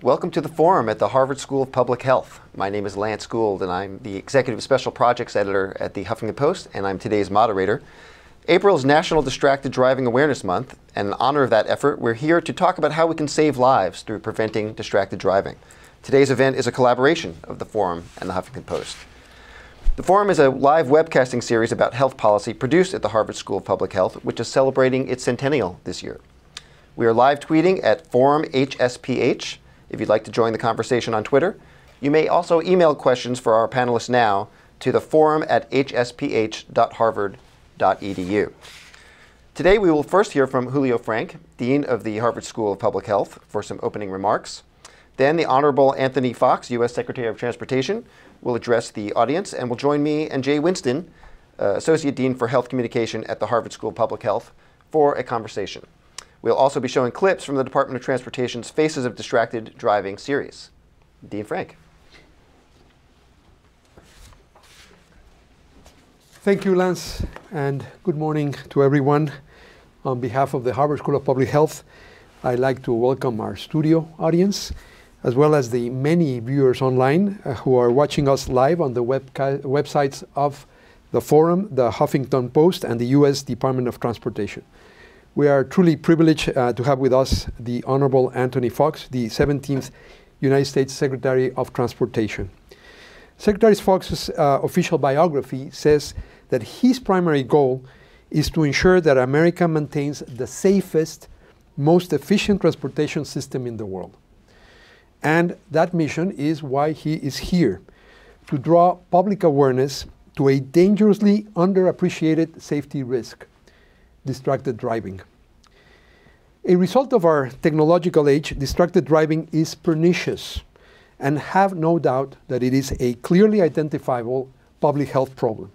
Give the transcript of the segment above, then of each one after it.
Welcome to the forum at the Harvard School of Public Health. My name is Lance Gould, and I'm the Executive Special Projects Editor at the Huffington Post, and I'm today's moderator. April is National Distracted Driving Awareness Month, and in honor of that effort, we're here to talk about how we can save lives through preventing distracted driving. Today's event is a collaboration of the forum and the Huffington Post. The forum is a live webcasting series about health policy produced at the Harvard School of Public Health, which is celebrating its centennial this year. We are live tweeting at Forum HSPH. If you'd like to join the conversation on Twitter, you may also email questions for our panelists now to the forum at hsph.harvard.edu. Today we will first hear from Julio Frank, Dean of the Harvard School of Public Health, for some opening remarks. Then the Honorable Anthony Foxx, U.S. Secretary of Transportation, will address the audience and will join me and Jay Winsten, Associate Dean for Health Communication at the Harvard School of Public Health, for a conversation. We'll also be showing clips from the Department of Transportation's Faces of Distracted Driving series. Dean Frank. Thank you, Lance, and good morning to everyone. On behalf of the Harvard School of Public Health, I'd like to welcome our studio audience, as well as the many viewers online who are watching us live on the websites of the Forum, the Huffington Post, and the U.S. Department of Transportation. We are truly privileged to have with us the Honorable Anthony Foxx, the 17th United States Secretary of Transportation. Secretary Foxx's official biography says that his primary goal is to ensure that America maintains the safest, most efficient transportation system in the world. And that mission is why he is here, to draw public awareness to a dangerously underappreciated safety risk, distracted driving. A result of our technological age, distracted driving is pernicious, and have no doubt that it is a clearly identifiable public health problem.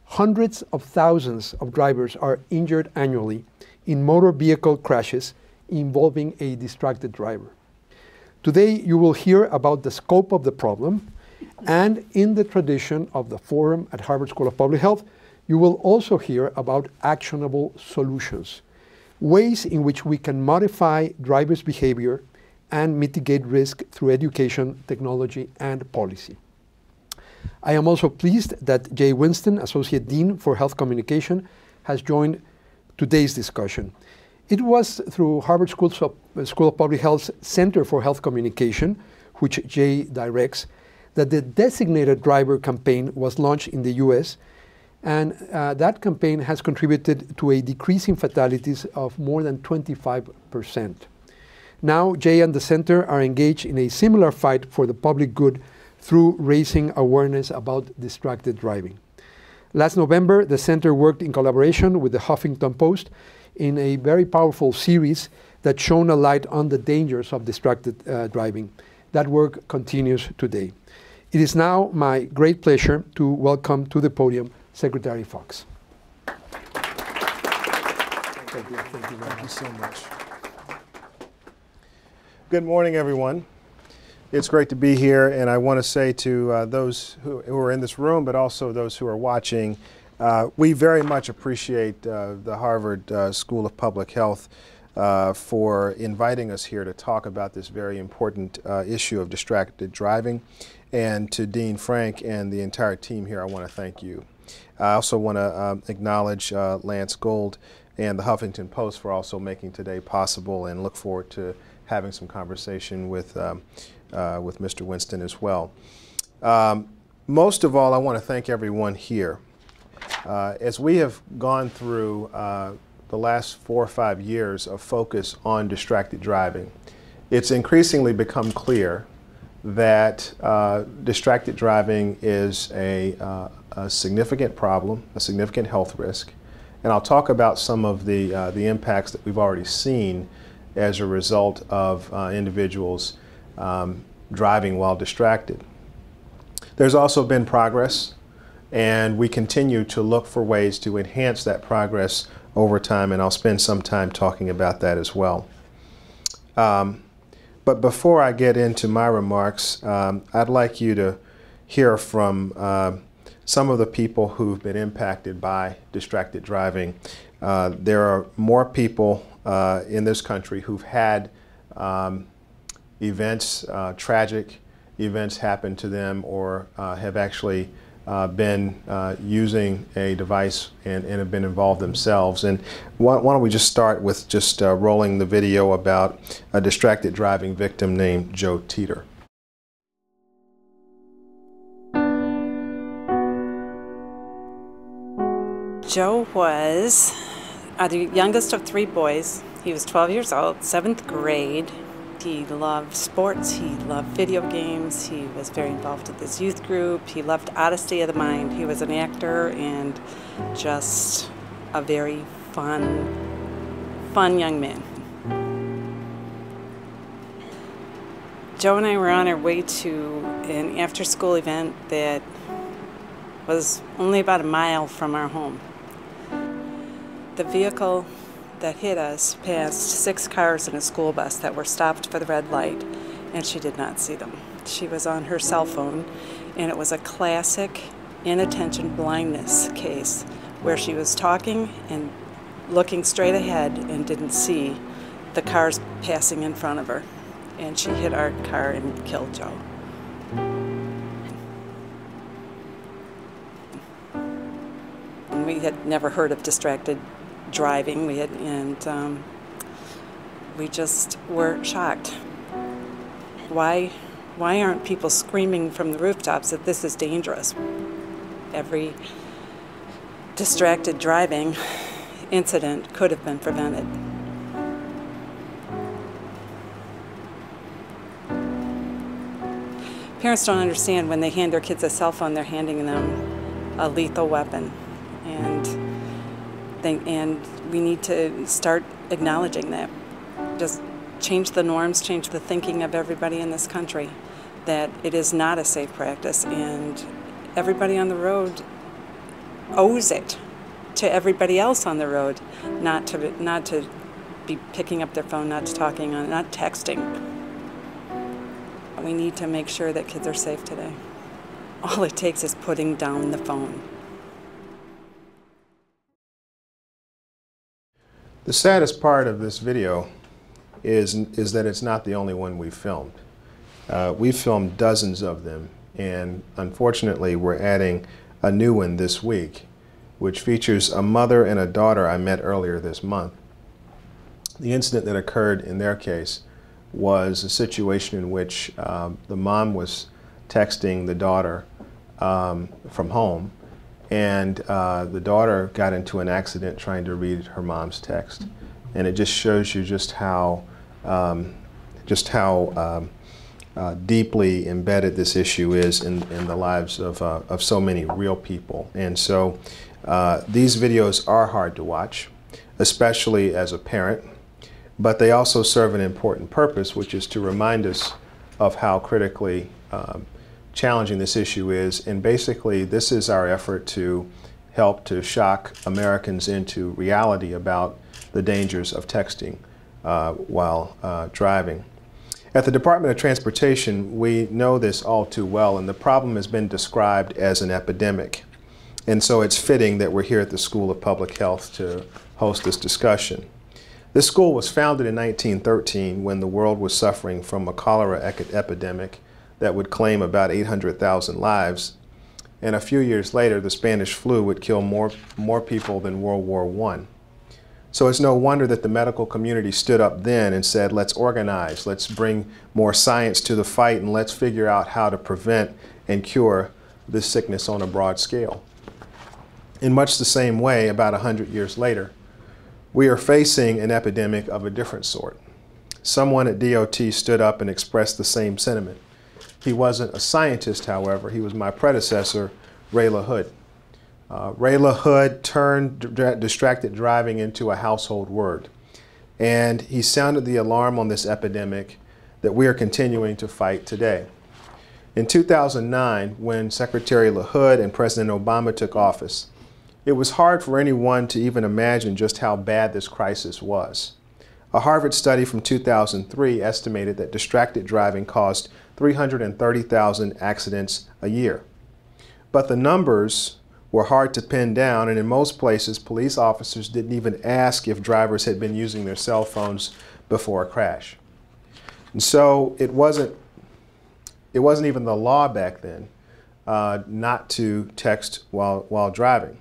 Hundreds of thousands of drivers are injured annually in motor vehicle crashes involving a distracted driver. Today, you will hear about the scope of the problem, and in the tradition of the Forum at Harvard School of Public Health, you will also hear about actionable solutions, ways in which we can modify drivers' behavior and mitigate risk through education, technology, and policy. I am also pleased that Jay Winsten, Associate Dean for Health Communication, has joined today's discussion. It was through Harvard School of Public Health's Center for Health Communication, which Jay directs, that the Designated Driver campaign was launched in the US, and that campaign has contributed to a decrease in fatalities of more than 25%. Now, Jay and the Center are engaged in a similar fight for the public good through raising awareness about distracted driving. Last November, the Center worked in collaboration with the Huffington Post in a very powerful series that shone a light on the dangers of distracted driving. That work continues today. It is now my great pleasure to welcome to the podium Secretary Foxx. Thank you so much. Good morning, everyone. It's great to be here, and I want to say to those who are in this room, but also those who are watching, we very much appreciate the Harvard School of Public Health for inviting us here to talk about this very important issue of distracted driving. And to Dean Frank and the entire team here, I want to thank you. I also want to acknowledge Lance Gould and the Huffington Post for also making today possible, and look forward to having some conversation with Mr. Winsten as well. Most of all, I want to thank everyone here. As we have gone through the last 4 or 5 years of focus on distracted driving, it's increasingly become clear that distracted driving is a significant problem, a significant health risk. And I'll talk about some of the impacts that we've already seen as a result of individuals driving while distracted. There's also been progress, and we continue to look for ways to enhance that progress over time, and I'll spend some time talking about that as well. But before I get into my remarks, I'd like you to hear from some of the people who've been impacted by distracted driving. There are more people in this country who've had events, tragic events happen to them, or have actually been using a device and have been involved themselves. And why don't we just start with just rolling the video about a distracted driving victim named Joe Teeter. Joe was the youngest of 3 boys. He was 12 years old, 7th grade. He loved sports, he loved video games, he was very involved with his youth group, he loved honesty of the mind. He was an actor and just a very fun young man. Joe and I were on our way to an after-school event that was only about a mile from our home. The vehicle that hit us passed 6 cars and a school bus that were stopped for the red light, and she did not see them. She was on her cell phone, and it was a classic inattention blindness case where she was talking and looking straight ahead and didn't see the cars passing in front of her, and she hit our car and killed Joe. And we had never heard of distracted driving. We just were shocked. Why aren't people screaming from the rooftops that this is dangerous? Every distracted driving incident could have been prevented. Parents don't understand when they hand their kids a cell phone, they're handing them a lethal weapon. And we need to start acknowledging that. Just change the norms, change the thinking of everybody in this country, that it is not a safe practice, and everybody on the road owes it to everybody else on the road not to be picking up their phone, not to talking on, not texting. We need to make sure that kids are safe today. All it takes is putting down the phone. The saddest part of this video is that it's not the only one we've filmed. We've filmed dozens of them, and unfortunately we're adding a new one this week, which features a mother and a daughter I met earlier this month. The incident that occurred in their case was a situation in which the mom was texting the daughter from home, and the daughter got into an accident trying to read her mom's text. And it just shows you just how deeply embedded this issue is in the lives of so many real people. And so these videos are hard to watch, especially as a parent, but they also serve an important purpose, which is to remind us of how critically challenging this issue is. And basically, this is our effort to help to shock Americans into reality about the dangers of texting while driving. At the Department of Transportation, we know this all too well, and the problem has been described as an epidemic. And so it's fitting that we're here at the School of Public Health to host this discussion. This school was founded in 1913 when the world was suffering from a cholera epidemic that would claim about 800,000 lives. And a few years later, the Spanish flu would kill more people than World War I. So it's no wonder that the medical community stood up then and said, let's organize, let's bring more science to the fight, and let's figure out how to prevent and cure this sickness on a broad scale. In much the same way, about 100 years later, we are facing an epidemic of a different sort. Someone at DOT stood up and expressed the same sentiment. He wasn't a scientist, however. He was my predecessor, Ray LaHood. Ray LaHood turned distracted driving into a household word. And he sounded the alarm on this epidemic that we are continuing to fight today. In 2009, when Secretary LaHood and President Obama took office, it was hard for anyone to even imagine just how bad this crisis was. A Harvard study from 2003 estimated that distracted driving caused 330,000 accidents a year. But the numbers were hard to pin down, and in most places, police officers didn't even ask if drivers had been using their cell phones before a crash. And so it wasn't even the law back then not to text while driving.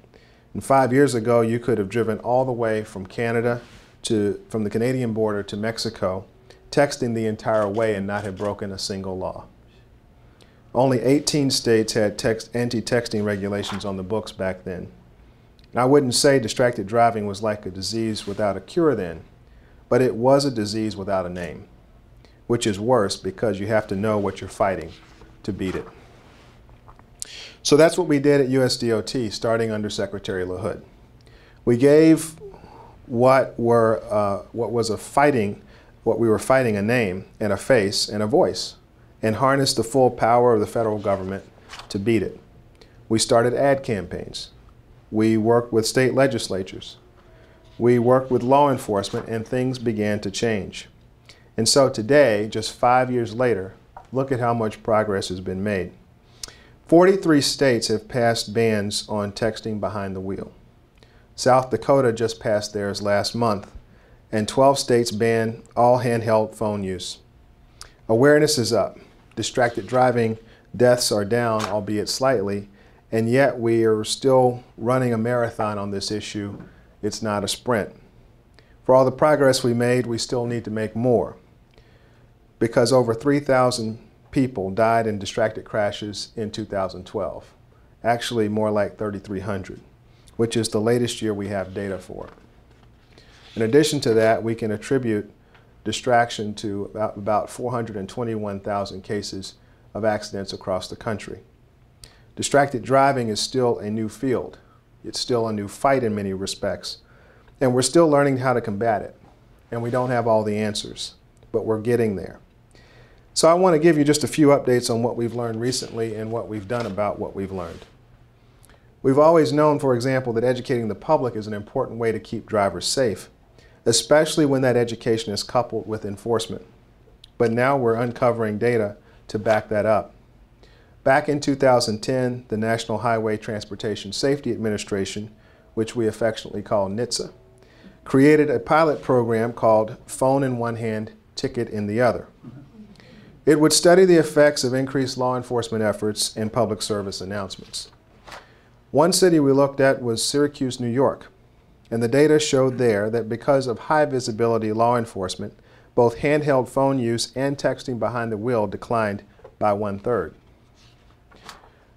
And 5 years ago, you could have driven all the way from Canada from the Canadian border to Mexico, texting the entire way and not have broken a single law. Only 18 states had anti-texting regulations on the books back then. And I wouldn't say distracted driving was like a disease without a cure then, but it was a disease without a name, which is worse because you have to know what you're fighting to beat it. So that's what we did at USDOT, starting under Secretary LaHood. We gave what we were fighting a name and a face and a voice, and harnessed the full power of the federal government to beat it. We started ad campaigns. We worked with state legislatures. We worked with law enforcement, and things began to change. And so today, just 5 years later, look at how much progress has been made. 43 states have passed bans on texting behind the wheel. South Dakota just passed theirs last month, and 12 states ban all handheld phone use. Awareness is up. Distracted driving deaths are down, albeit slightly, and yet we are still running a marathon on this issue. It's not a sprint. For all the progress we made, we still need to make more, because over 3,000 people died in distracted crashes in 2012. Actually, more like 3,300, which is the latest year we have data for. In addition to that, we can attribute distraction to about 421,000 cases of accidents across the country. Distracted driving is still a new field. It's still a new fight in many respects, and we're still learning how to combat it. And we don't have all the answers, but we're getting there. So I want to give you just a few updates on what we've learned recently and what we've done about what we've learned. We've always known, for example, that educating the public is an important way to keep drivers safe, especially when that education is coupled with enforcement. But now we're uncovering data to back that up. Back in 2010, the National Highway Transportation Safety Administration, which we affectionately call NHTSA, created a pilot program called Phone in One Hand, Ticket in the Other. It would study the effects of increased law enforcement efforts and public service announcements. One city we looked at was Syracuse, New York, and the data showed there that because of high visibility law enforcement, both handheld phone use and texting behind the wheel declined by 1/3.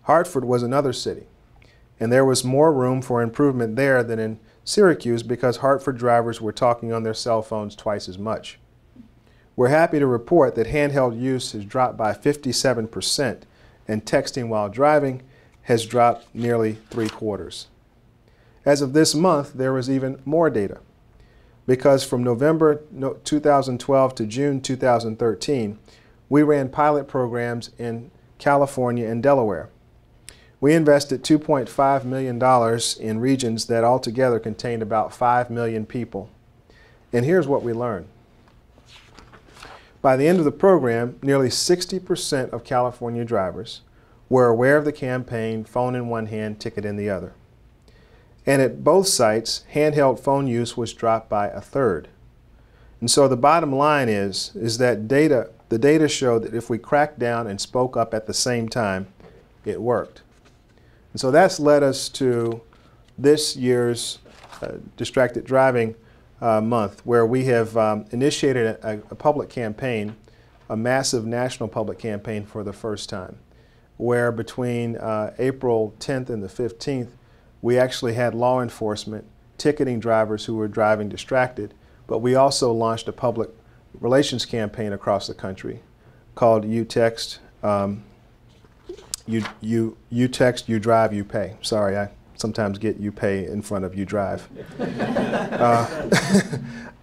Hartford was another city, and there was more room for improvement there than in Syracuse because Hartford drivers were talking on their cell phones twice as much. We're happy to report that handheld use has dropped by 57%, and texting while driving has dropped nearly 3/4. As of this month, there was even more data, because from November 2012 to June 2013, we ran pilot programs in California and Delaware. We invested $2.5 million in regions that altogether contained about 5 million people. And here's what we learned. By the end of the program, nearly 60% of California drivers were aware of the campaign Phone in One Hand, Ticket in the Other. And at both sites, handheld phone use was dropped by 1/3. And so the bottom line is that the data showed that if we cracked down and spoke up at the same time, it worked. And so that's led us to this year's Distracted Driving Month, where we have initiated a public campaign, a massive national public campaign for the first time, where between April 10th and the 15th, we actually had law enforcement ticketing drivers who were driving distracted, but we also launched a public relations campaign across the country called You Text, You Text, You Drive, You Pay. Sorry, I sometimes get You Pay in front of You Drive.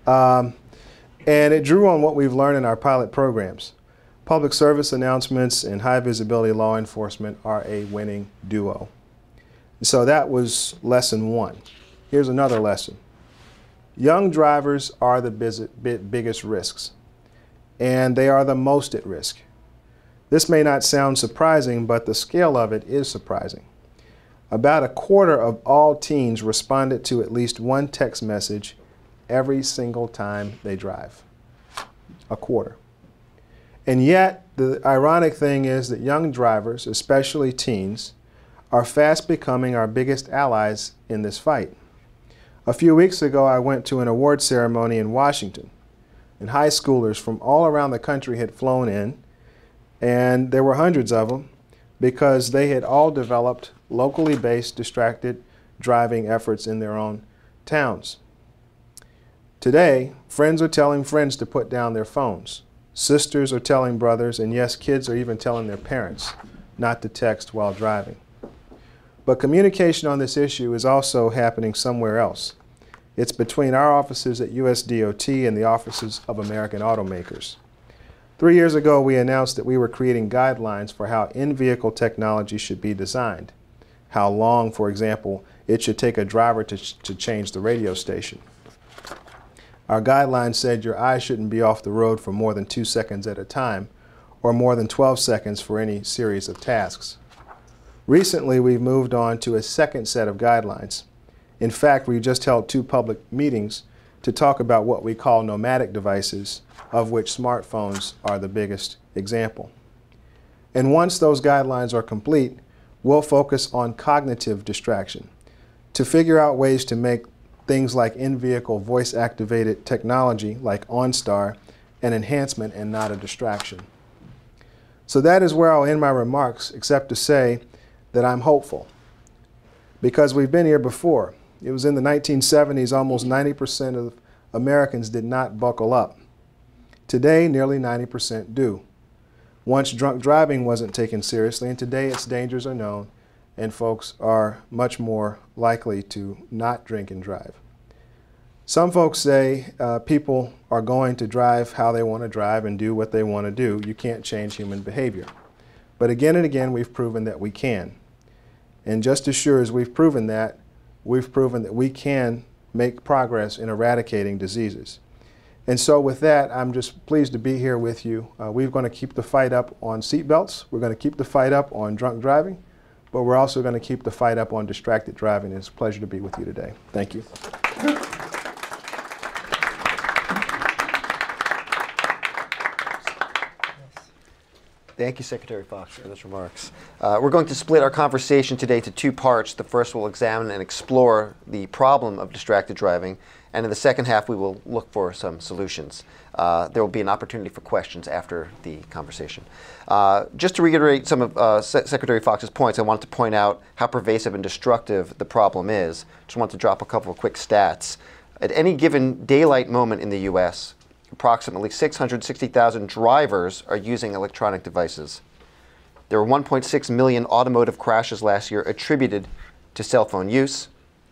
And it drew on what we've learned in our pilot programs. Public service announcements and high visibility law enforcement are a winning duo. So that was lesson one. Here's another lesson. Young drivers are the biggest risks, and they are the most at risk. This may not sound surprising, but the scale of it is surprising. About 1/4 of all teens responded to at least one text message every single time they drive. 1/4. And yet, the ironic thing is that young drivers, especially teens, are fast becoming our biggest allies in this fight. A few weeks ago, I went to an award ceremony in Washington, and high schoolers from all around the country had flown in, and there were hundreds of them because they had all developed locally based distracted driving efforts in their own towns. Today, friends are telling friends to put down their phones. Sisters are telling brothers, and yes, kids are even telling their parents not to text while driving. But communication on this issue is also happening somewhere else. It's between our offices at USDOT and the offices of American automakers. 3 years ago, we announced that we were creating guidelines for how in-vehicle technology should be designed. How long, for example, it should take a driver to change the radio station. Our guidelines said your eye shouldn't be off the road for more than 2 seconds at a time, or more than 12 seconds for any series of tasks. Recently, we've moved on to a second set of guidelines. In fact, we just held 2 public meetings to talk about what we call nomadic devices, of which smartphones are the biggest example. And once those guidelines are complete, we'll focus on cognitive distraction to figure out ways to make things like in-vehicle voice-activated technology like OnStar an enhancement and not a distraction. So that is where I'll end my remarks, except to say that I'm hopeful. Because we've been here before. It was in the 1970s, almost 90% of Americans did not buckle up. Today, nearly 90% do. Once drunk driving wasn't taken seriously, and today its dangers are known, and folks are much more likely to not drink and drive. Some folks say people are going to drive how they want to drive and do what they want to do. You can't change human behavior. But again and again, we've proven that we can. And just as sure as we've proven that we can make progress in eradicating diseases. And so with that, I'm just pleased to be here with you. We're going to keep the fight up on seatbelts. We're going to keep the fight up on drunk driving. But we're also going to keep the fight up on distracted driving. It's a pleasure to be with you today. Thank you. Thank you, Secretary Foxx, for those remarks. We're going to split our conversation today to 2 parts. The first will examine and explore the problem of distracted driving, and in the second half we will look for some solutions. There will be an opportunity for questions after the conversation. Just to reiterate some of Secretary Foxx's points, I wanted to point out how pervasive and destructive the problem is. Just want to drop a couple of quick stats. At any given daylight moment in the U.S., approximately 660,000 drivers are using electronic devices. There were 1.6 million automotive crashes last year attributed to cell phone use,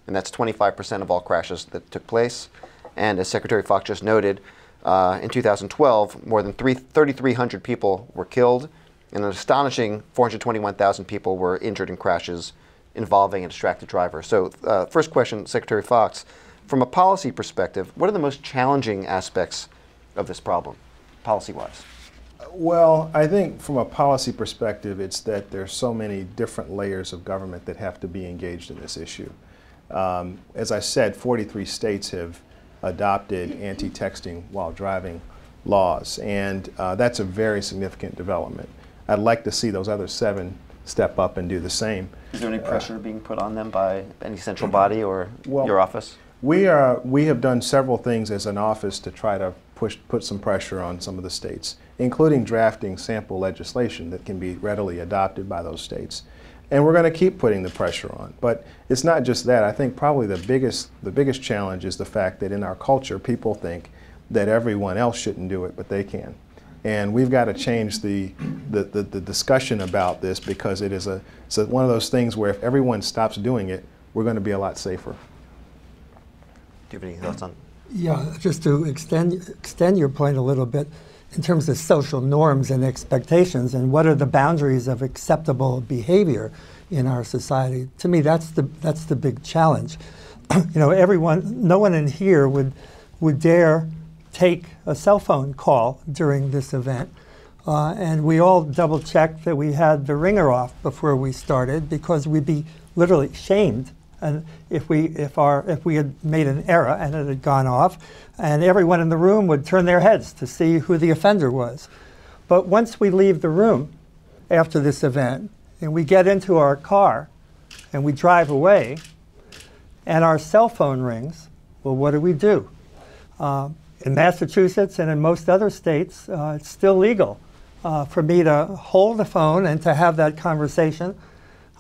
and that's 25% of all crashes that took place. And as Secretary Foxx just noted, in 2012, more than 3,300 people were killed, and an astonishing 421,000 people were injured in crashes involving a distracted driver. So first question, Secretary Foxx, from a policy perspective, what are the most challenging aspects of this problem, policy-wise? Well, I think from a policy perspective, it's that there's so many different layers of government that have to be engaged in this issue. As I said, 43 states have adopted anti-texting while driving laws, and that's a very significant development. I'd like to see those other 7 step up and do the same. Is there any pressure being put on them by any central body or your office? We have done several things as an office to try to put some pressure on some of the states, including drafting sample legislation that can be readily adopted by those states. And we're going to keep putting the pressure on. But it's not just that. I think probably the biggest challenge is the fact that in our culture, people think that everyone else shouldn't do it, but they can. And we've got to change the discussion about this, because it is one of those things where if everyone stops doing it, we're going to be a lot safer. Do you have any thoughts on? Yeah, just to extend your point a little bit in terms of social norms and expectations and what are the boundaries of acceptable behavior in our society. To me, that's the big challenge. You know, no one in here would dare take a cell phone call during this event. And we all double checked that we had the ringer off before we started, because we'd be literally shamed and if we had made an error and it had gone off, and everyone in the room would turn their heads to see who the offender was. But once we leave the room after this event and we get into our car and we drive away and our cell phone rings, well, what do? In Massachusetts and in most other states, it's still legal for me to hold the phone and to have that conversation.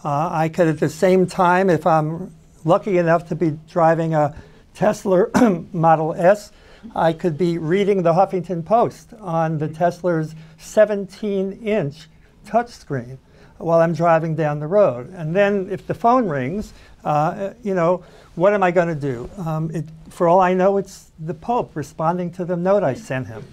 I could at the same time, if I'm lucky enough to be driving a Tesla Model S, I could be reading the Huffington Post on the Tesla's 17-inch touchscreen while I'm driving down the road. And then if the phone rings, you know, what am I going to do? For all I know, it's the Pope responding to the note I sent him,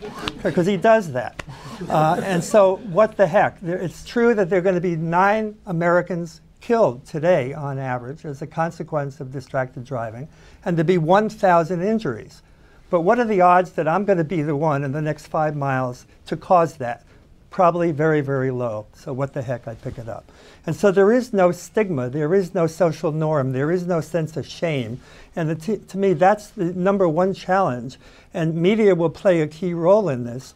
because he does that. And so what the heck? It's true that there are going to be 9 Americans killed today on average as a consequence of distracted driving, and to be 1,000 injuries. But what are the odds that I'm going to be the one in the next 5 miles to cause that? Probably very, very low. So what the heck, I pick it up. And so there is no stigma, there is no social norm, there is no sense of shame. And to me, that's the #1 challenge. And media will play a key role in this.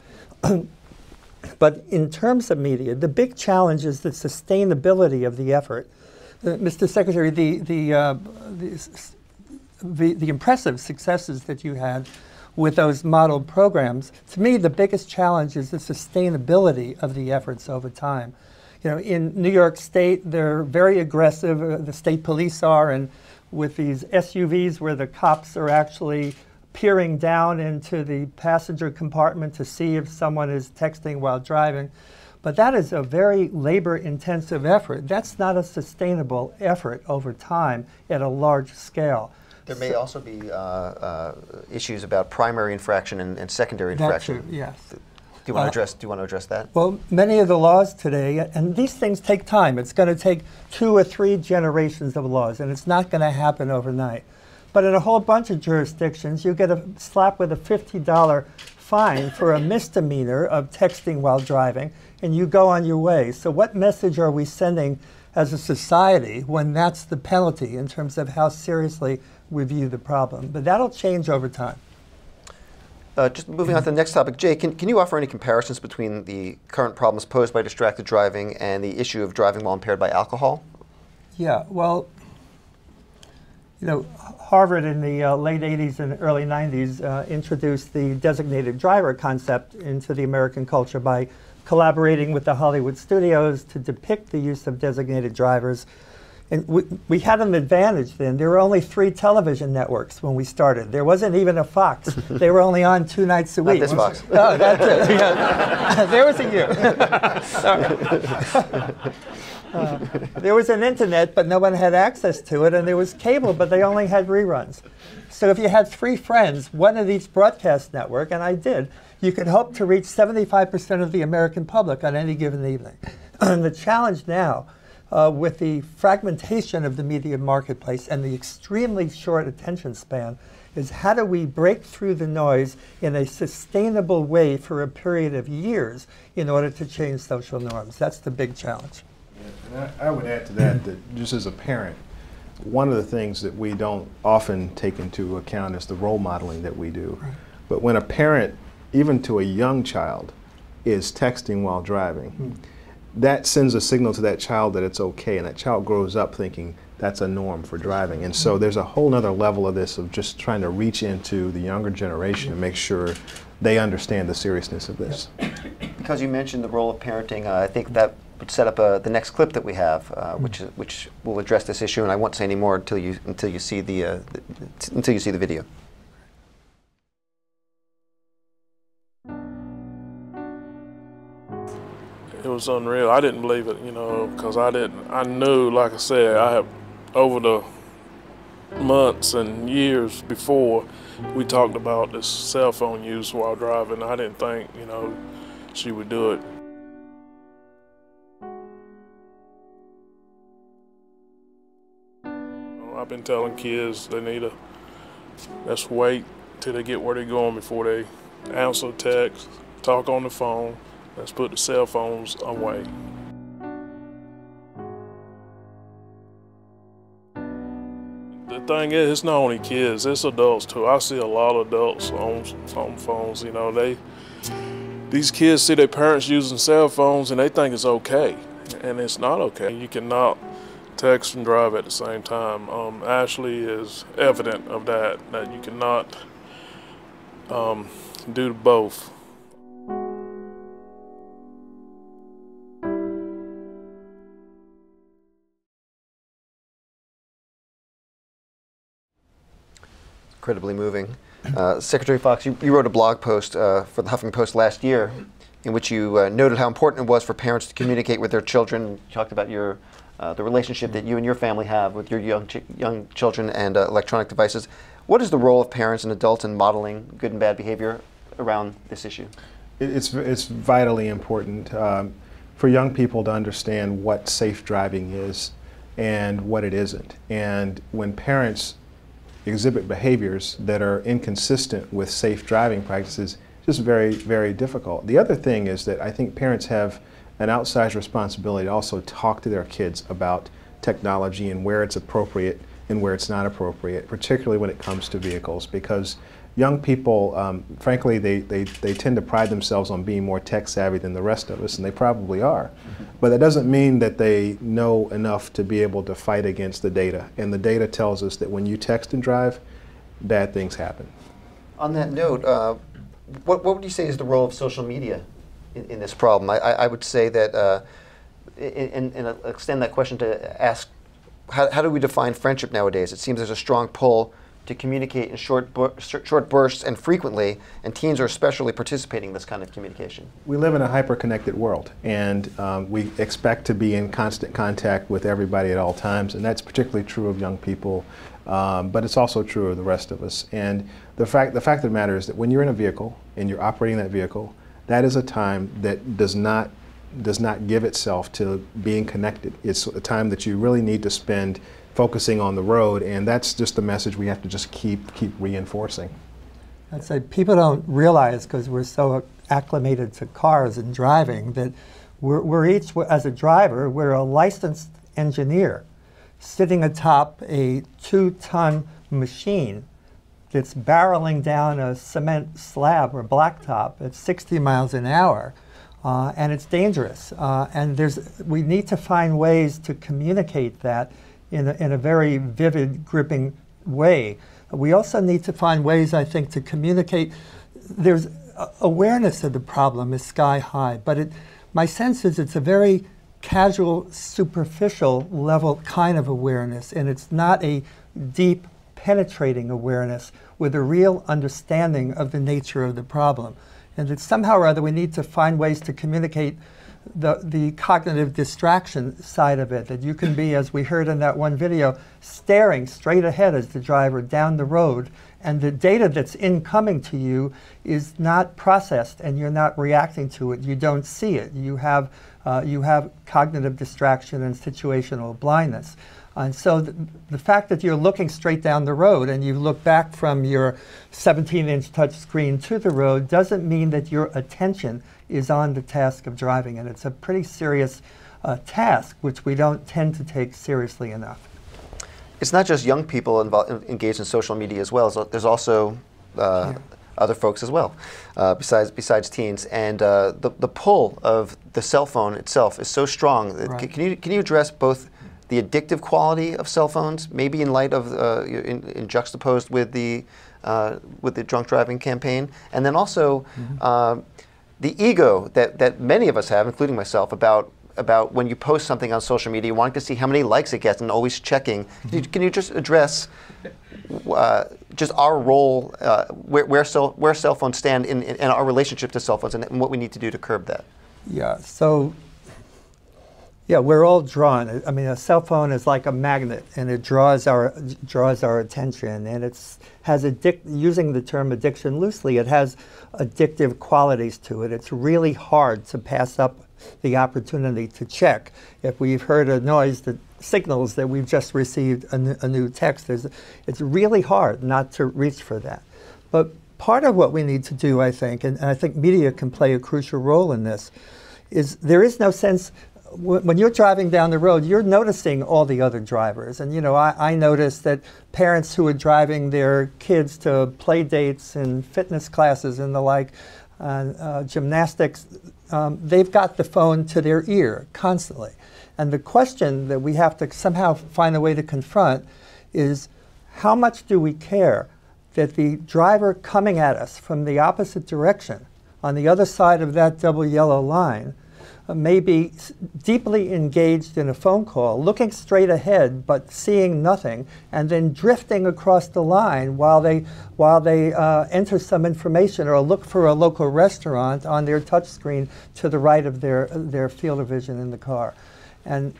But in terms of media, the big challenge is the sustainability of the effort. Mr. Secretary, the impressive successes that you had with those model programs, to me the biggest challenge is the sustainability of the efforts over time. You know, in New York State, they're very aggressive, the state police are, and with these SUVs where the cops are actually peering down into the passenger compartment to see if someone is texting while driving. But that is a very labor-intensive effort. That's not a sustainable effort over time at a large scale. There may also be issues about primary infraction and secondary infraction. That's true, yes. Do you want to address that? Well, many of the laws today, and these things take time. It's going to take 2 or 3 generations of laws, and it's not going to happen overnight. But in a whole bunch of jurisdictions, you get a slap with a $50 fine for a misdemeanor of texting while driving, and you go on your way. So what message are we sending as a society when that's the penalty in terms of how seriously we view the problem? But that'll change over time. Just moving on to the next topic, Jay, can you offer any comparisons between the current problems posed by distracted driving and the issue of driving while impaired by alcohol? Yeah, well, you know, Harvard in the late 80s and early 90s introduced the designated driver concept into the American culture by collaborating with the Hollywood studios to depict the use of designated drivers. And we had an advantage then. There were only 3 television networks when we started. There wasn't even a Fox. They were only on 2 nights a week. Not this Fox. Oh, that's it. Yeah. There was a you. There was an internet, but no one had access to it, and there was cable, but they only had reruns. So if you had 3 friends, one of each broadcast network, and I did, you could hope to reach 75% of the American public on any given evening. And the challenge now, with the fragmentation of the media marketplace and the extremely short attention span, is how do we break through the noise in a sustainable way for a period of years in order to change social norms? That's the big challenge. Yeah, and I would add to that that just as a parent, one of the things that we don't often take into account is the role modeling that we do. Right. But when a parent, even to a young child, is texting while driving, that sends a signal to that child that it's okay, and that child grows up thinking that's a norm for driving. And so there's a whole nother level of this, of just trying to reach into the younger generation and make sure they understand the seriousness of this. Because you mentioned the role of parenting, I think that would set up the next clip that we have, which will address this issue. And I won't say any more until you see the video. It was unreal. I didn't believe it, you know, because I knew, like I said, I have, over the months and years before, we talked about this cell phone use while driving. I didn't think, you know, she would do it. I've been telling kids they need to just wait till they get where they're going before they answer text, talk on the phone. Let's put the cell phones away. The thing is, it's not only kids, it's adults too. I see a lot of adults on phones. You know, these kids see their parents using cell phones and they think it's okay, and it's not okay. You cannot text and drive at the same time. Ashley is evident of that you cannot do both. Incredibly moving. Secretary Foxx, you wrote a blog post for the Huffington Post last year in which you noted how important it was for parents to communicate with their children. You talked about the relationship that you and your family have with your young children and electronic devices. What is the role of parents and adults in modeling good and bad behavior around this issue? It's vitally important for young people to understand what safe driving is and what it isn't. And when parents exhibit behaviors that are inconsistent with safe driving practices, just very, very difficult. The other thing is that I think parents have an outsized responsibility to also talk to their kids about technology and where it's appropriate and where it's not appropriate, particularly when it comes to vehicles, because young people, frankly, they tend to pride themselves on being more tech savvy than the rest of us, and they probably are. Mm-hmm. But that doesn't mean that they know enough to be able to fight against the data. And the data tells us that when you text and drive, bad things happen. On that note, what would you say is the role of social media in this problem? I would say that, and extend that question to ask, how do we define friendship nowadays? It seems there's a strong pull to communicate in short bursts and frequently, and teens are especially participating in this kind of communication. We live in a hyper-connected world, and we expect to be in constant contact with everybody at all times, and that's particularly true of young people, but it's also true of the rest of us. And the fact of the matter is that when you're in a vehicle and you're operating that vehicle, that is a time that does not give itself to being connected. It's a time that you really need to spend focusing on the road, and that's just the message we have to just keep reinforcing. I'd say people don't realize, because we're so acclimated to cars and driving, that we're each, as a driver, we're a licensed engineer sitting atop a 2-ton machine that's barreling down a cement slab or blacktop at 60 miles an hour. And it's dangerous. And we need to find ways to communicate that in a very vivid, gripping way. We also need to find ways, I think, to communicate. There's awareness of the problem is sky high, but my sense is it's a very casual, superficial level kind of awareness, and it's not a deep, penetrating awareness with a real understanding of the nature of the problem. And that somehow or other we need to find ways to communicate the cognitive distraction side of it, that you can be, as we heard in that one video, staring straight ahead as the driver down the road, and the data that's incoming to you is not processed and you're not reacting to it. You don't see it. You have cognitive distraction and situational blindness. And so the fact that you're looking straight down the road and you look back from your 17-inch touch screen to the road doesn't mean that your attention is on the task of driving. And it's a pretty serious task, which we don't tend to take seriously enough. It's not just young people engaged in social media as well. So there's also other folks as well, besides teens. And the pull of the cell phone itself is so strong. Right. Can you address both the addictive quality of cell phones, maybe in light of in juxtaposed with the drunk driving campaign, and then also the ego that many of us have, including myself, about when you post something on social media, wanting to see how many likes it gets and always checking. Can you just address just our role, where cell phones stand in our relationship to cell phones, and what we need to do to curb that? Yeah. So. Yeah, we're all drawn. I mean, a cell phone is like a magnet, and it draws our attention. And using the term addiction loosely, it has addictive qualities to it. It's really hard to pass up the opportunity to check. If we've heard a noise that signals that we've just received a new text, it's really hard not to reach for that. But part of what we need to do, I think, and I think media can play a crucial role in this, is there is no sense. when you're driving down the road, you're noticing all the other drivers. And, I noticed that parents who are driving their kids to play dates and fitness classes and the like, gymnastics, they've got the phone to their ear constantly. And the question that we have to somehow find a way to confront is, how much do we care that the driver coming at us from the opposite direction on the other side of that double yellow line may be deeply engaged in a phone call, looking straight ahead but seeing nothing, and then drifting across the line while they enter some information or look for a local restaurant on their touchscreen to the right of their field of vision in the car. And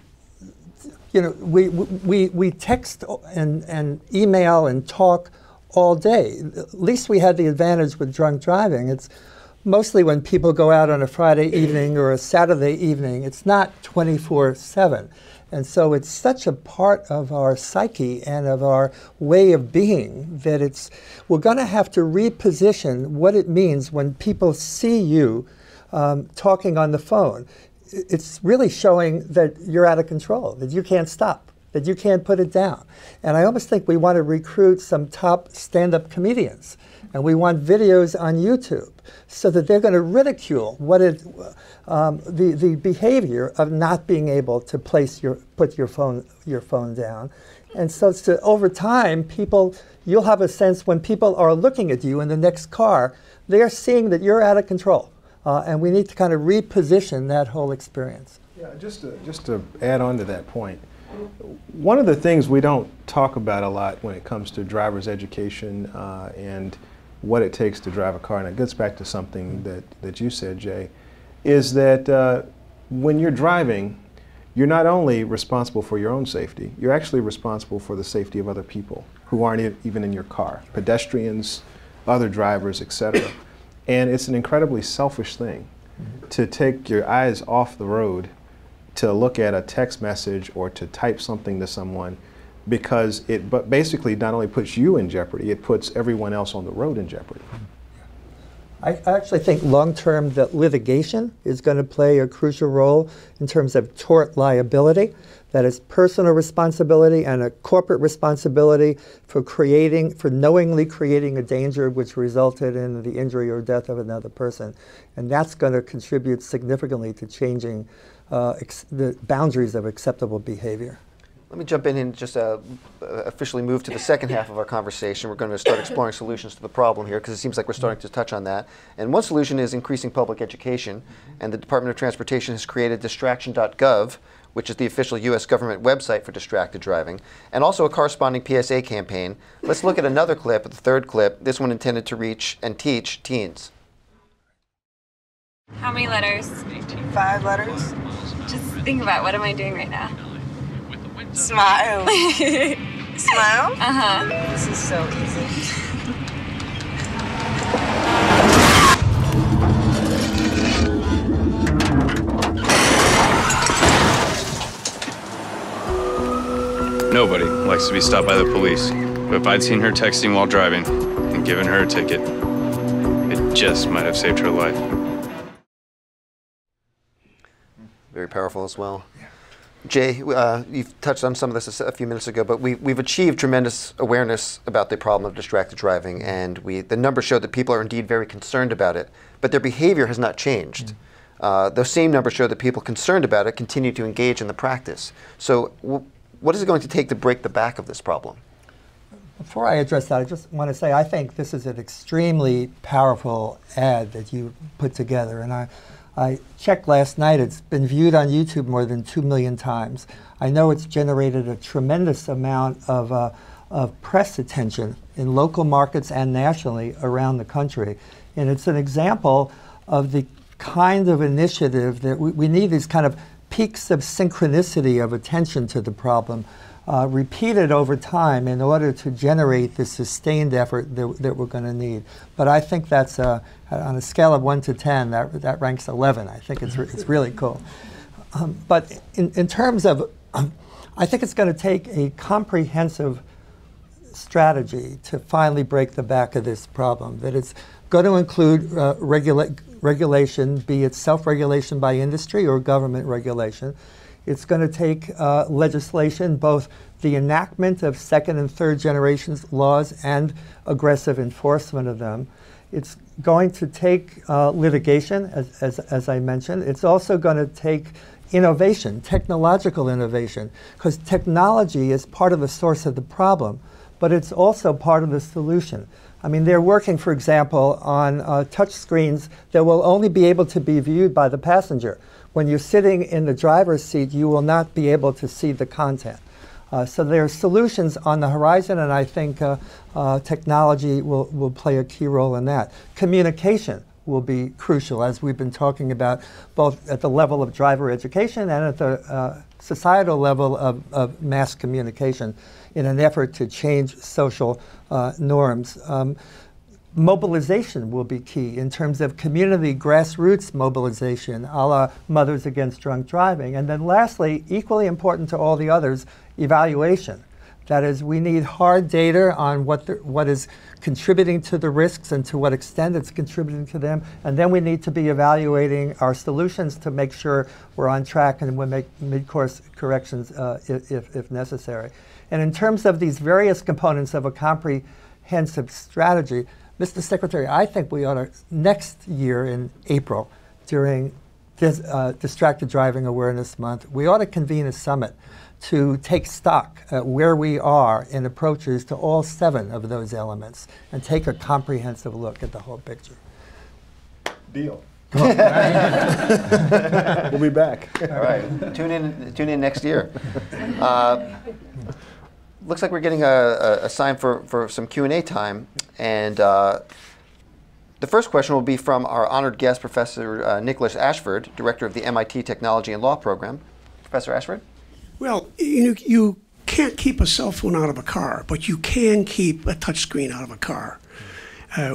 we text and email and talk all day. At least we had the advantage with drunk driving. It's mostly when people go out on a Friday evening or a Saturday evening. It's not 24/7. And so it's such a part of our psyche and of our way of being that we're going to have to reposition what it means when people see you talking on the phone. It's really showing that you're out of control, that you can't stop, that you can't put it down. And I almost think we want to recruit some top stand-up comedians, and we want videos on YouTube so that they're going to ridicule the behavior of not being able to put your phone down. And so over time, you'll have a sense when people are looking at you in the next car, they're seeing that you're out of control. And we need to kind of reposition that whole experience. Yeah, just to add on to that point, one of the things we don't talk about a lot when it comes to driver's education and what it takes to drive a car, and it gets back to something that you said, Jay, is that when you're driving, you're not only responsible for your own safety, you're actually responsible for the safety of other people who aren't even in your car, pedestrians, other drivers, etc. And it's an incredibly selfish thing to take your eyes off the road to look at a text message or to type something to someone, because it basically not only puts you in jeopardy, it puts everyone else on the road in jeopardy. I actually think long-term that litigation is going to play a crucial role in terms of tort liability. That is personal responsibility and a corporate responsibility for knowingly creating a danger which resulted in the injury or death of another person. And that's going to contribute significantly to changing the boundaries of acceptable behavior. Let me jump in and just officially move to the second half of our conversation. We're going to start exploring solutions to the problem here, because it seems like we're starting to touch on that. And one solution is increasing public education. And the Department of Transportation has created Distraction.gov, which is the official U.S. government website for distracted driving, and also a corresponding PSA campaign. Let's look at another clip, the third clip, this one intended to reach and teach teens. How many letters? 5 letters. Just think about, what am I doing right now? Smile. Smile? Uh-huh. This is so easy. Nobody likes to be stopped by the police, but if I'd seen her texting while driving and given her a ticket, it just might have saved her life. Very powerful as well. Jay, you've touched on some of this a few minutes ago, but we've achieved tremendous awareness about the problem of distracted driving, and the numbers show that people are indeed very concerned about it, but their behavior has not changed. Those same numbers show that people concerned about it continue to engage in the practice. So what is it going to take to break the back of this problem? Before I address that, I just want to say I think this is an extremely powerful ad that you put together, and I checked last night. It's been viewed on YouTube more than 2 million times. I know it's generated a tremendous amount of press attention in local markets and nationally around the country. And it's an example of the kind of initiative that we need, these kind of peaks of synchronicity of attention to the problem, repeated over time in order to generate the sustained effort that we're going to need. But I think that's, on a scale of 1 to 10, that ranks 11. I think it's really cool. But in terms of, I think it's going to take a comprehensive strategy to finally break the back of this problem. That it's going to include regulation, be it self-regulation by industry or government regulation. It's going to take legislation, both the enactment of second and third generations laws and aggressive enforcement of them. It's going to take litigation, as I mentioned. It's also going to take innovation, technological innovation, because technology is part of the source of the problem, but it's also part of the solution. I mean, they're working, for example, on touch screens that will only be able to be viewed by the passenger. When you're sitting in the driver's seat, you will not be able to see the content. So there are solutions on the horizon, and I think technology will play a key role in that. Communication will be crucial, as we've been talking about, both at the level of driver education and at the societal level of mass communication in an effort to change social norms. Mobilization will be key in terms of community grassroots mobilization, a la Mothers Against Drunk Driving. And then lastly, equally important to all the others, evaluation. That is, we need hard data on what is contributing to the risks and to what extent it's contributing to them. And then we need to be evaluating our solutions to make sure we're on track and we'll make mid-course corrections if necessary. And in terms of these various components of a comprehensive strategy, Mr. Secretary, I think we ought to, next year in April, during this Distracted Driving Awareness Month, we ought to convene a summit to take stock at where we are in approaches to all 7 of those elements and take a comprehensive look at the whole picture. Deal. We'll be back. All right. Tune in next year. Looks like we're getting a sign for some Q&A time. And the first question will be from our honored guest, Professor Nicholas Ashford, Director of the MIT Technology and Law Program. Professor Ashford? Well, you can't keep a cell phone out of a car, but you can keep a touchscreen out of a car.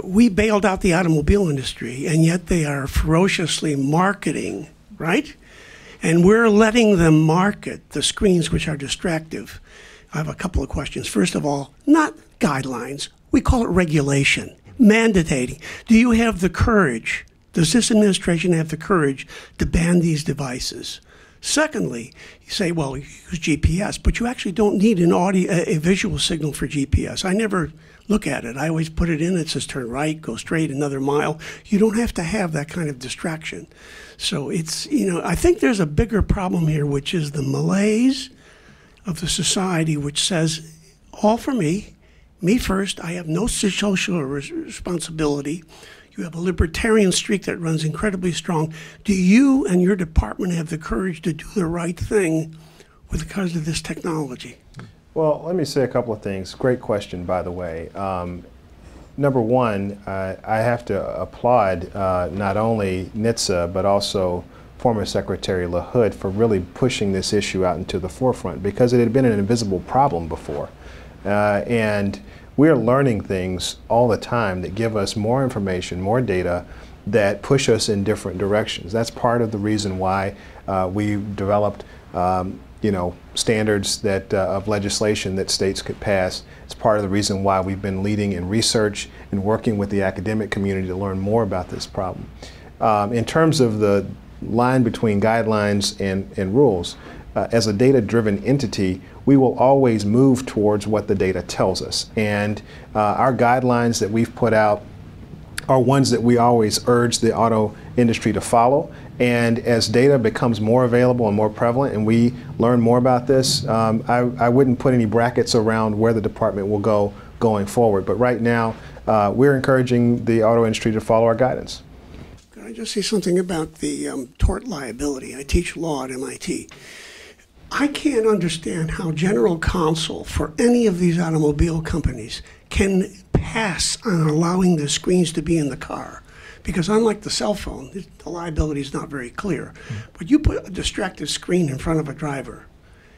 We bailed out the automobile industry, and yet they are ferociously marketing, right? And we're letting them market the screens which are distractive. I have a couple of questions. First of all, not guidelines. We call it regulation, mandating. Do you have the courage, does this administration have the courage to ban these devices? Secondly, you say, well, you use GPS, but you actually don't need a visual signal for GPS. I never look at it. I always put it in. It says turn right, go straight, another mile. You don't have to have that kind of distraction. So it's, I think there's a bigger problem here, which is the malaise of the society, which says, all for me first, I have no social responsibility. You have a libertarian streak that runs incredibly strong. Do you and your department have the courage to do the right thing with regard to this technology? Well, let me say a couple of things. Great question, by the way. Number one, I have to applaud not only NHTSA, but also former Secretary LaHood for really pushing this issue out into the forefront, because it had been an invisible problem before. And we're learning things all the time that give us more information, more data, that push us in different directions. That's part of the reason why we developed standards that of legislation that states could pass. It's part of the reason why we've been leading in research and working with the academic community to learn more about this problem. In terms of the line between guidelines and rules, as a data-driven entity, we will always move towards what the data tells us. And our guidelines that we've put out are ones that we always urge the auto industry to follow. And as data becomes more available and more prevalent and we learn more about this, I wouldn't put any brackets around where the department will go going forward. But right now, we're encouraging the auto industry to follow our guidance. Can I just say something about the tort liability? I teach law at MIT. I can't understand how general counsel for any of these automobile companies can pass on allowing the screens to be in the car. Because unlike the cell phone, the liability is not very clear. But you put a distractive screen in front of a driver,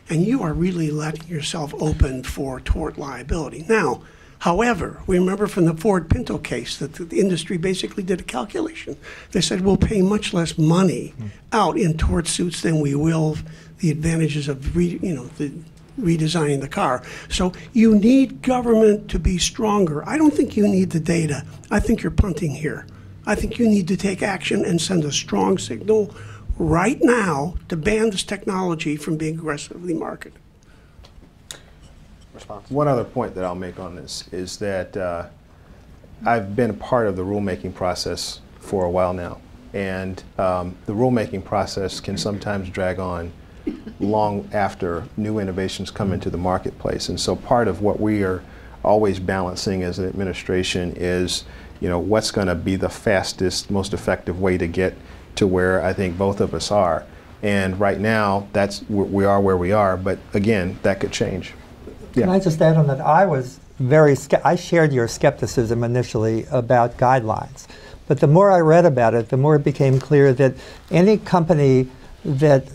and you are really letting yourself open for tort liability. Now, however, we remember from the Ford Pinto case that the industry basically did a calculation. They said we'll pay much less money out in tort suits than we will the advantages of the redesigning the car. So you need government to be stronger. I don't think you need the data. I think you're punting here. I think you need to take action and send a strong signal right now to ban this technology from being aggressively marketed. Response. One other point that I'll make on this is that I've been a part of the rulemaking process for a while now, and the rulemaking process can sometimes drag on long after new innovations come into the marketplace. And so part of what we are always balancing as an administration is, you know, what's going to be the fastest, most effective way to get to where I think both of us are. And right now, we are where we are, but again, that could change. Can I just add on that? I shared your skepticism initially about guidelines, but the more I read about it, the more it became clear that any company that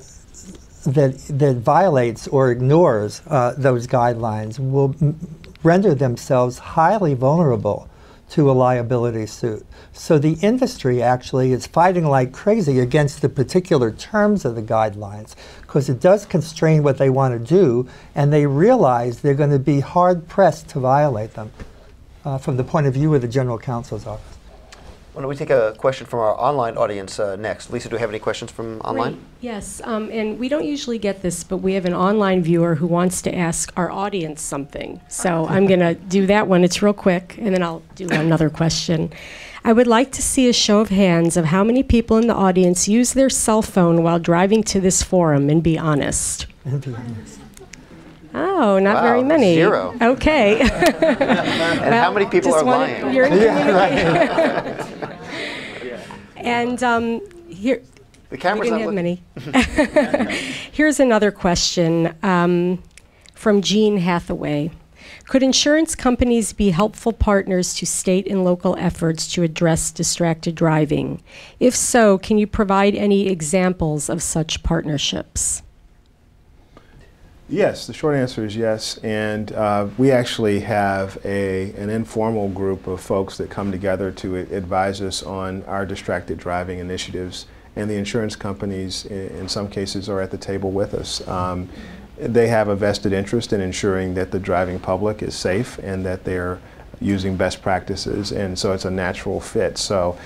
violates or ignores those guidelines will render themselves highly vulnerable to a liability suit. So the industry actually is fighting like crazy against the particular terms of the guidelines, because it does constrain what they want to do, and they realize they're going to be hard-pressed to violate them from the point of view of the General Counsel's office. Why don't we take a question from our online audience next? Lisa, do we have any questions from online? Great. Yes, and we don't usually get this, but we have an online viewer who wants to ask our audience something. So I'm going to do that one. It's real quick, and then I'll do another question. I would like to see a show of hands of how many people in the audience use their cell phone while driving to this forum, and be honest. Oh, not very many. 0. Okay. And how many people are lying? You're in communication. And here, the camera's not many. Here's another question from Jean Hathaway. Could insurance companies be helpful partners to state and local efforts to address distracted driving? If so, can you provide any examples of such partnerships? Yes, the short answer is yes, and we actually have an informal group of folks that come together to advise us on our distracted driving initiatives, and the insurance companies in some cases are at the table with us. They have a vested interest in ensuring that the driving public is safe and that they're using best practices, and so it's a natural fit. So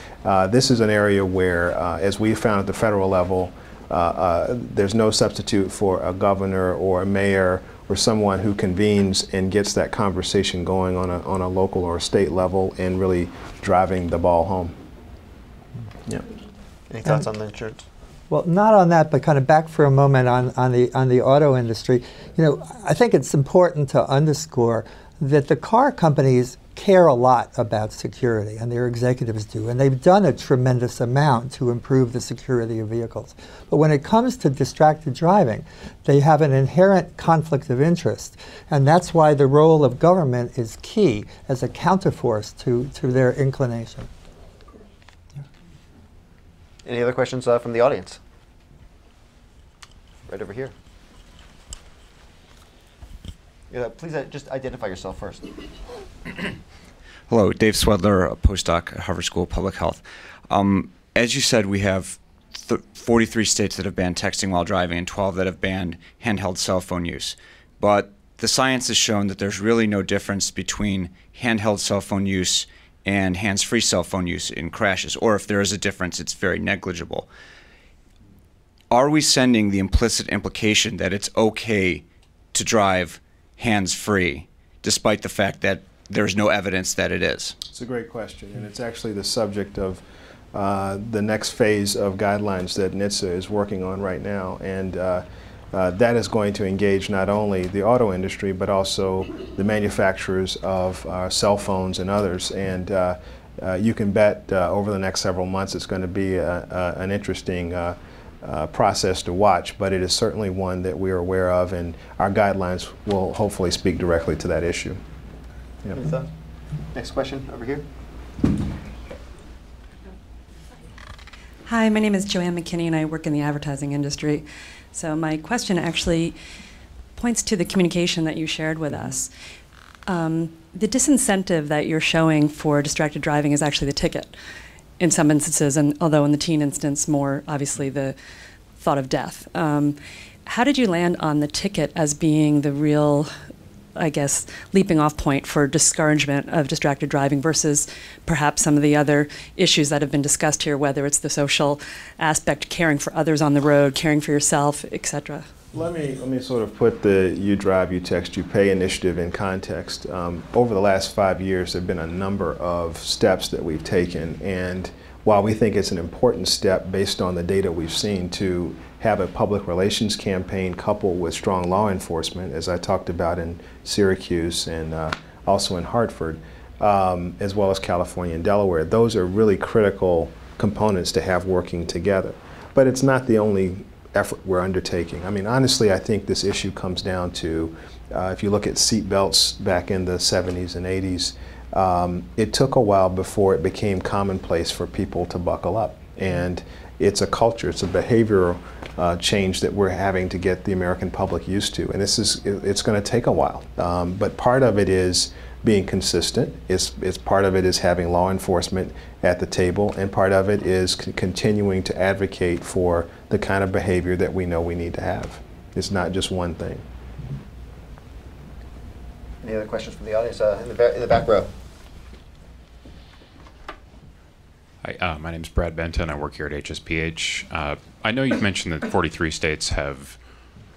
this is an area where, as we found at the federal level, there's no substitute for a governor or a mayor or someone who convenes and gets that conversation going on a local or a state level and really driving the ball home. Yeah. Any thoughts on the insurance? Well, not on that, but kind of back for a moment on the auto industry. You know, I think it's important to underscore that the car companies care a lot about security, and their executives do, and they've done a tremendous amount to improve the security of vehicles. But when it comes to distracted driving, they have an inherent conflict of interest, and that's why the role of government is key as a counterforce to their inclination. Yeah. Any other questions from the audience? Right over here. Yeah, please just identify yourself first. Hello, Dave Swedler, a postdoc at Harvard School of Public Health. As you said, we have 43 states that have banned texting while driving and 12 that have banned handheld cell phone use. But the science has shown that there's really no difference between handheld cell phone use and hands-free cell phone use in crashes, or if there is a difference, it's very negligible. Are we sending the implicit implication that it's okay to drive hands-free, despite the fact that there's no evidence that it is? It's a great question, and it's actually the subject of the next phase of guidelines that NHTSA is working on right now, and that is going to engage not only the auto industry but also the manufacturers of cell phones and others, and you can bet over the next several months it's going to be an interesting process to watch, but it is certainly one that we are aware of, and our guidelines will hopefully speak directly to that issue. Yep. Next question over here. Hi, my name is Joanne McKinney, and I work in the advertising industry. So my question actually points to the communication that you shared with us. The disincentive that you're showing for distracted driving is actually the ticket in some instances, and although in the teen instance more obviously the thought of death. how did you land on the ticket as being the real, I guess, leaping off point for discouragement of distracted driving versus perhaps some of the other issues that have been discussed here, whether it's the social aspect, caring for others on the road, caring for yourself, etc.? Let me sort of put the You Drive, You Text, You Pay initiative in context. Over the last 5 years, there have been a number of steps that we've taken, and while we think it's an important step based on the data we've seen to have a public relations campaign coupled with strong law enforcement, as I talked about in Syracuse and also in Hartford, as well as California and Delaware, those are really critical components to have working together. But it's not the only effort we're undertaking. I mean, honestly, I think this issue comes down to, if you look at seat belts back in the 70s and 80s, it took a while before it became commonplace for people to buckle up. And it's a culture, it's a behavioral change that we're having to get the American public used to. And it's going to take a while. But part of it is being consistent. It's part of it is having law enforcement at the table, and part of it is continuing to advocate for the kind of behavior that we know we need to have. It's not just one thing. Any other questions from the audience in the back row? Hi, my name is Brad Benton. I work here at HSPH. I know you've mentioned that 43 states have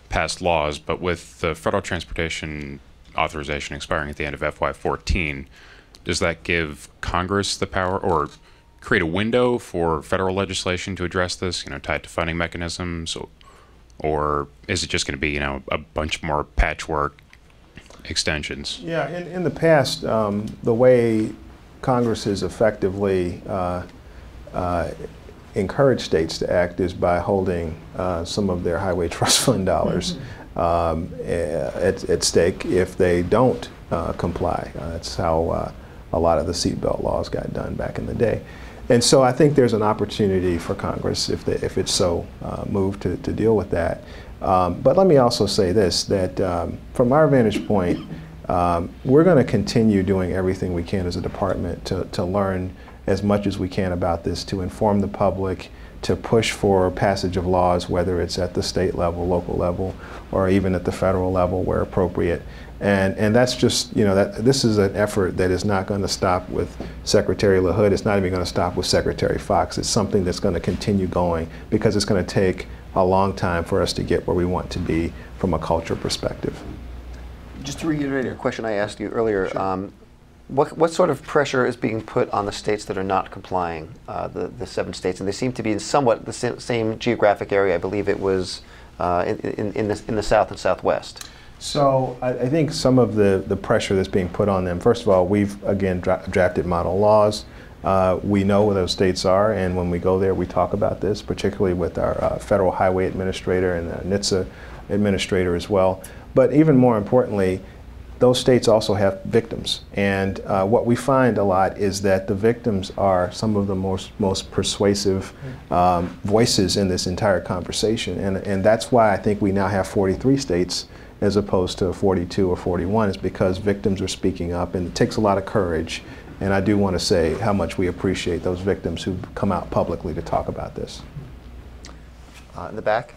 passed laws, but with the federal transportation authorization expiring at the end of FY14, does that give Congress the power or create a window for federal legislation to address this, tied to funding mechanisms, or is it just going to be, a bunch more patchwork extensions? Yeah, in the past, the way Congress has effectively encouraged states to act is by holding some of their highway trust fund dollars at stake if they don't comply. That's how a lot of the seatbelt laws got done back in the day. And so I think there's an opportunity for Congress, if it's so moved, to deal with that. But let me also say this, that from our vantage point, we're going to continue doing everything we can as a department to learn as much as we can about this, to inform the public, to push for passage of laws, whether it's at the state level, local level, or even at the federal level where appropriate. And that's just, this is an effort that is not going to stop with Secretary LaHood. It's not even going to stop with Secretary Foxx. It's something that's going to continue going because it's going to take a long time for us to get where we want to be from a culture perspective. Just to reiterate a question I asked you earlier, sure. What sort of pressure is being put on the states that are not complying, the 7 states? And they seem to be in somewhat the same geographic area. I believe it was in the South and Southwest. So I think some of the pressure that's being put on them, first of all, we've, again, drafted model laws. We know where those states are, and when we go there, we talk about this, particularly with our Federal Highway Administrator and the NHTSA Administrator as well. But even more importantly, those states also have victims. And what we find a lot is that the victims are some of the most persuasive voices in this entire conversation. And that's why I think we now have 43 states as opposed to 42 or 41, is because victims are speaking up, and it takes a lot of courage. And I do want to say how much we appreciate those victims who come out publicly to talk about this. In the back.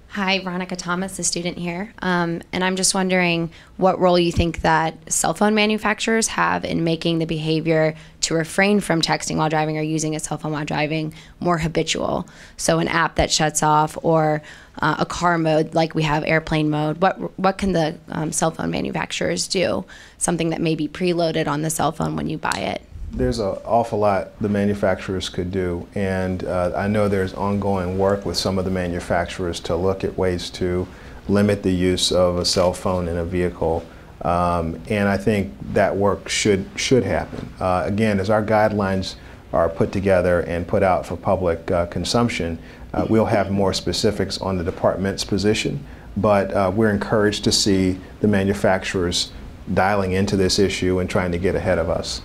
Hi, Veronica Thomas, a student here. And I'm just wondering what role you think that cell phone manufacturers have in making the behavior to refrain from texting while driving or using a cell phone while driving more habitual. So an app that shuts off, or a car mode like we have airplane mode. What can the cell phone manufacturers do? Something that may be preloaded on the cell phone when you buy it. There's an awful lot the manufacturers could do, and I know there's ongoing work with some of the manufacturers to look at ways to limit the use of a cell phone in a vehicle, and I think that work should happen. Again, as our guidelines are put together and put out for public consumption, we'll have more specifics on the department's position, but we're encouraged to see the manufacturers dialing into this issue and trying to get ahead of us.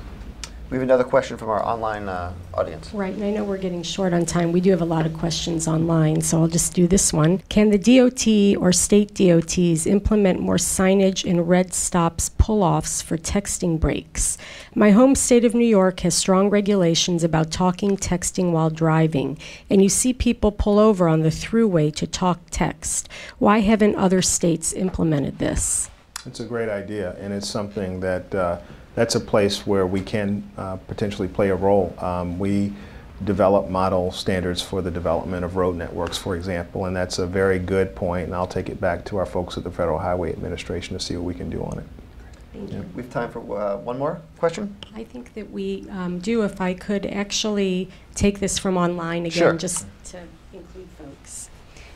We have another question from our online audience. Right, and I know we're getting short on time. We do have a lot of questions online, so I'll just do this one. Can the DOT or state DOTs implement more signage and red stops pull-offs for texting breaks? My home state of New York has strong regulations about talking, texting while driving, and you see people pull over on the thruway to talk text. Why haven't other states implemented this? It's a great idea, and it's something that that's a place where we can potentially play a role. We develop model standards for the development of road networks, for example, and that's a very good point, and I'll take it back to our folks at the Federal Highway Administration to see what we can do on it. Thank you. We have time for one more question? I think that we do, if I could actually take this from online again, Sure. just to include folks.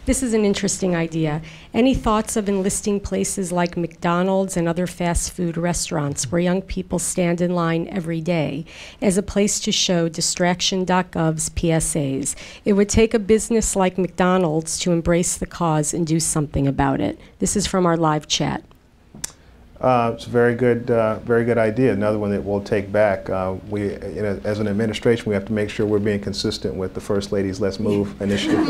This is an interesting idea. Any thoughts of enlisting places like McDonald's and other fast food restaurants where young people stand in line every day as a place to show Distraction.gov's PSAs? It would take a business like McDonald's to embrace the cause and do something about it. This is from our live chat. It's a very good idea. Another one that we'll take back. As an administration, we have to make sure we're being consistent with the First Lady's Let's Move initiative.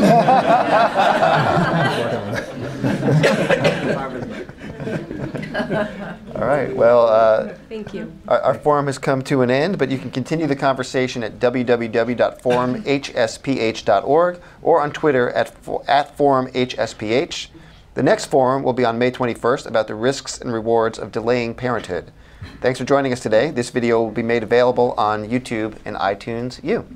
All right. Well, thank you. Our forum has come to an end, but you can continue the conversation at www.forumhsph.org or on Twitter at forumhsph. The next forum will be on May 21st about the risks and rewards of delaying parenthood. Thanks for joining us today. This video will be made available on YouTube and iTunes U.